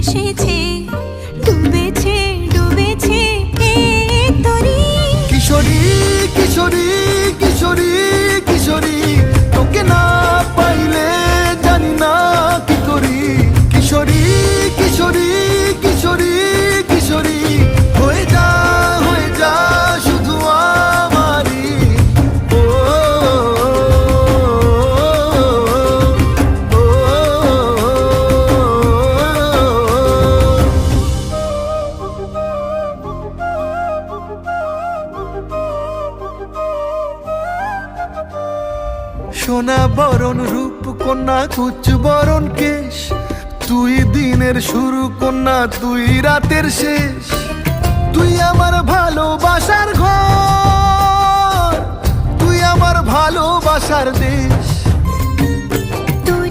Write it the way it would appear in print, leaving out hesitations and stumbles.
এসেছে, ডুবেছে ডুবেছে এই তরি। কিশোরী কিশোরী কিশোরী কিশোরী, তোকে না পাইলে জানি না কি করি। কিশোরী কিশোরী কিশোরী কিশোরী, হয়ে যা শুধু আমারই। ও সোনা বরণ রূপ কন্যা, কুচ বরণ কেশ, তুই দিনের শুরু কন্যা, তুই রাতের শেষ। তুই আমার ভালোবাসার ঘর, তুই আমার ভালোবাসার দেশ।